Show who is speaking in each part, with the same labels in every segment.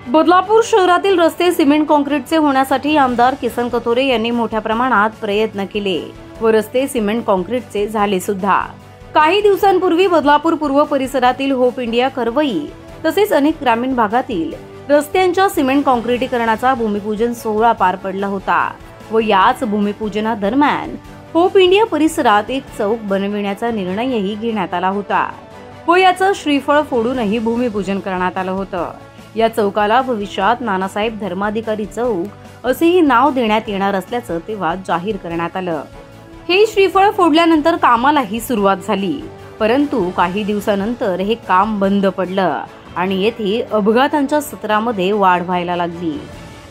Speaker 1: बदलापूर शहरातील रस्ते सिमेंट काँक्रीटचे होण्यासाठी आमदार किसन कथोरे यांनी मोठ्या प्रमाणात प्रयत्न केले व रस्ते सिमेंट काँक्रीटचे झाले सुद्धा। काही दिवसांपूर्वी बदलापूर पूर्व परिसरातील होप इंडिया करवई तसेच अनेक ग्रामीण भागातील रस्त्यांच्या सिमेंट काँक्रीटीकरणाचा भूमिपूजन सोहळा पार पडला होता व याच भूमिपूजनादरम्यान होप इंडिया परिसरात एक चौक बनविण्याचा निर्णयही घेण्यात आला होता व याचं श्रीफळ फोडूनही भूमिपूजन करण्यात आलं होतं। या चौकाला भविष्यात नानासाहेब धर्माधिकारी चौक असेही नाव देण्यात येणार असल्याचं तेव्हा जाहीर करण्यात आलं। हे श्रीफळ फोडल्यानंतर कामालाही सुरुवात झाली, परंतु काही दिवसानंतर हे काम बंद पडलं आणि येथे अपघातांच्या सत्रामध्ये वाढ व्हायला लागली।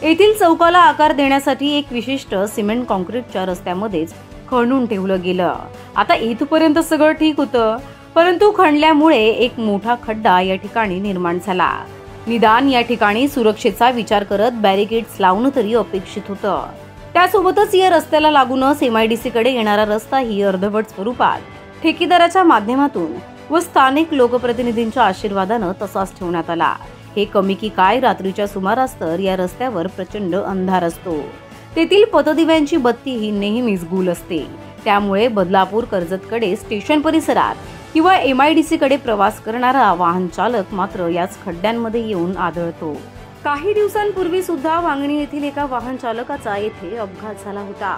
Speaker 1: येथील चौकाला आकार देण्यासाठी एक विशिष्ट सिमेंट काँक्रीटच्या रस्त्यामध्येच खणून ठेवलं गेलं। आता इथपर्यंत सगळं ठीक होतं, परंतु खणल्यामुळे एक मोठा खड्डा या ठिकाणी निर्माण झाला। निदान या ठिकाणी सुरक्षेचा विचार करत बॅरिकेड्स लावणं तरी अपेक्षित होतं। त्यासोबतच या रस्त्याला लागूनच MIDC कडे येणारा रस्ताही अर्धवट स्वरूपात ठेकेदाराच्या माध्यमातून व स्थानिक लोकप्रतिनिधींच्या आशीर्वादानं तसाच ठेवण्यात आला। हे कमी की काय, रात्रीच्या सुमारास तर या रस्त्यावर प्रचंड अंधार असतो। तेथील पथदिव्यांची बत्ती ही नेहमीच गुल असते, त्यामुळे बदलापूर कर्जतकडे स्टेशन परिसरात किंवा MIDC कडे प्रवास करणारा वाहन चालक मात्र याच खड्ड्यांमध्ये येऊन आदळतो। काही दिवसांपूर्वी सुद्धा वांगणी येथील एका वाहन चालकाचा येथे अपघात झाला होता।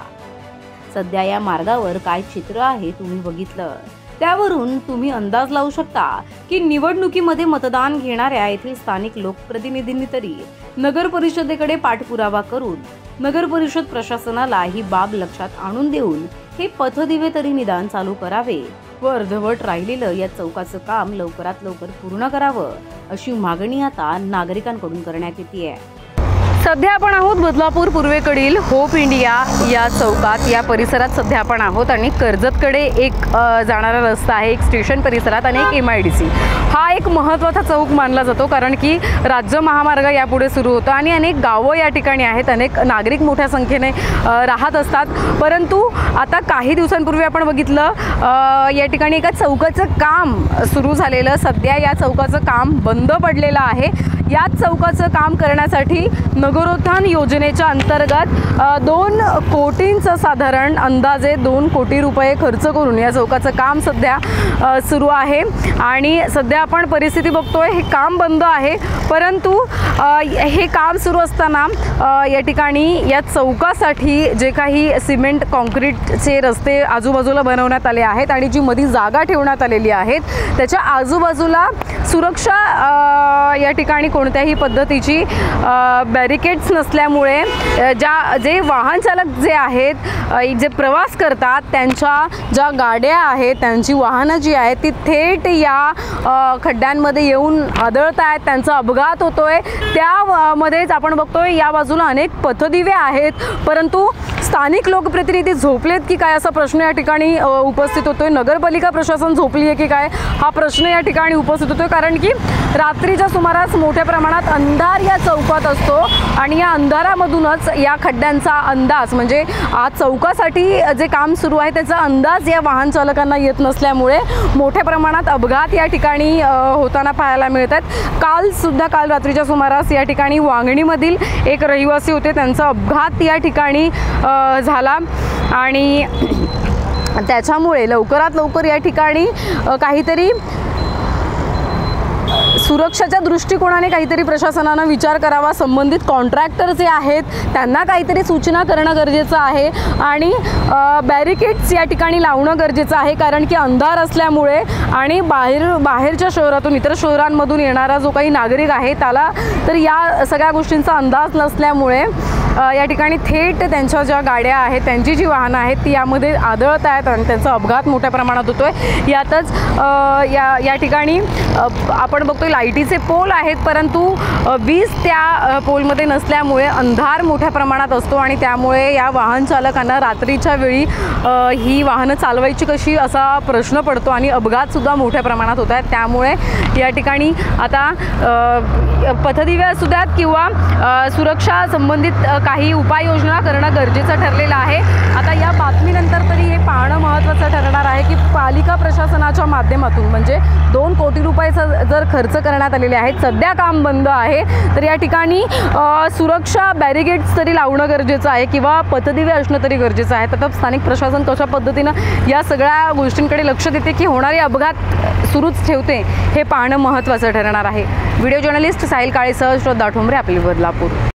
Speaker 1: सध्या या मार्गावर काय चित्र आहे तुम्ही बघितलं, त्यावरून तुम्ही अंदाज लावू शकता की निवडणुकीमध्ये मतदान घेणाऱ्या येथील स्थानिक लोकप्रतिनिधींनी तरी नगर परिषदेकडे पाठपुरावा करून नगर परिषद प्रशासनाला ही बाब लक्षात आणून देऊन हे पथदिवे तरी निदान चालू करावे व अर्धवट राहिलेलं या चौकाचं काम लवकरात लवकर पूर्ण करावं अशी मागणी आता नागरिकांकडून करण्यात येते। सध्या आपण आहोत बदलापूर पूर्वेकडील होप इंडिया या चौकात, या परिसरात सध्या आपण आहोत आणि कर्जतकडे एक जाणारा रस्ता आहे, एक स्टेशन परिसरात आणि एक MIDC। हा एक महत्त्वाचा चौक मानला जातो, कारण की राज्य महामार्ग यापुढे सुरू होतो आणि अनेक गावं या ठिकाणी आहेत, अनेक नागरिक मोठ्या संख्येने राहत असतात। परंतु आता काही दिवसांपूर्वी आपण बघितलं या ठिकाणी एका चौकाचं काम सुरू झालेलं, सध्या या चौकाचं काम बंद पडलेलं आहे। या चौकाचं काम करण्यासाठी नगरोत्थान योजनेच्या अंतर्गत 2 कोटींचं साधारण अंदाजे 2 कोटी रुपये खर्च करून या चौकाचं काम सध्या सुरू आहे आणि सध्या आपण परिस्थिती बघतोय, हे काम बंद आहे। परंतु हे काम सुरू असताना या ठिकाणी या चौकासाठी जे काही सिमेंट काँक्रीटचे रस्ते आजूबाजूला बनवण्यात आले आहेत आणि जी मध्ये जागा ठेवण्यात आलेली आहेत त्याच्या आजूबाजूला सुरक्षा या ठिकाणी कोणत्याही पद्धतीची बॅरिकेड्स नसल्यामुळे जे वाहन चालक जे आहेत, जे प्रवास करतात, त्यांच्या ज्या गाड्या आहेत, त्यांची वाहनं जी आहेत ती थेट या खड्ड्यांमध्ये येऊन आदळत आहेत, त्यांचा अपघात होतोय। त्यामध्येच आपण बघतोय या बाजूला अनेक पथदिवे आहेत, परंतु स्थानिक लोकप्रतिनिधी झोपलेत की काय असा प्रश्न या ठिकाणी उपस्थित होतोय। नगरपालिका प्रशासन झोपली आहे की काय हा प्रश्न या ठिकाणी उपस्थित होतोय, कारण की रात्रीच्या सुमारास मोठ्या प्रमाणात अंधार या चौकात असतो आणि या अंधारामधूनच या खड्ड्यांचा अंदाज, म्हणजे आज चौकासाठी जे काम सुरू आहे त्याचा अंदाज या वाहन चालकांना येत नसल्यामुळे मोठ्या प्रमाणात अपघात या ठिकाणी होताना पाहायला मिळतात। काल रात्रीच्या सुमारास या ठिकाणी वांगणीमधील एक रहिवासी होते, त्यांचा अपघात या ठिकाणी झाला आणि त्याच्यामुळे लवकरात लवकर या ठिकाणी काहीतरी सुरक्षेच्या दृष्टिकोनाने काहीतरी प्रशासनानं विचार करावा। संबंधित कॉन्ट्रॅक्टर जे आहेत त्यांना काहीतरी सूचना करणं गरजेचं आहे आणि बॅरिकेड्स या ठिकाणी लावणं गरजेचं आहे, कारण की अंधार असल्यामुळे आणि बाहेरच्या शहरातून इतर शहरांमधून येणारा जो काही नागरिक आहे त्याला तर या सगळ्या गोष्टींचा अंदाज नसल्यामुळे या ठिकाणी थेट त्यांच्या ज्या गाड्या आहेत, त्यांची जी वाहनं आहेत ती यामध्ये आदळत आहेत आणि त्यांचा अपघात मोठ्या प्रमाणात होतोय। यातच या ठिकाणी आपण बघतोय लाईटीचे पोल आहेत, परंतु वीज त्या पोलमध्ये नसल्यामुळे अंधार मोठ्या प्रमाणात असतो आणि त्यामुळे या वाहन चालकांना रात्रीच्या वेळी ही वाहनं चालवायची कशी असा प्रश्न पडतो आणि अपघातसुद्धा मोठ्या प्रमाणात होत आहेत। त्यामुळे या ठिकाणी आता पथदिवे असू द्यात किंवा सुरक्षा संबंधित काही उपाययोजना करणं गरजेचं ठरलेलं आहे। आता या बातमीनंतर तरी हे पाहणं महत्त्वाचं ठरणार आहे की
Speaker 2: पालिका प्रशासनाच्या माध्यमातून म्हणजे 2 कोटी रुपये जर खर्च करण्यात आलेले आहेत, सध्या काम बंद आहे, तर या ठिकाणी सुरक्षा बॅरिगेड्स तरी लावणं गरजेचं आहे किंवा पथदिवे असणं तरी गरजेचं आहे. तर स्थानिक प्रशासन कशा पद्धतीनं या सगळ्या गोष्टींकडे लक्ष देते की होणारे अपघात सुरूच ठेवते हे पाहणं महत्त्वाचं ठरणार आहे. व्हिडिओ जर्नलिस्ट साहिल काळेसह श्रद्धा ठोंबरे, आपले बदलापूर.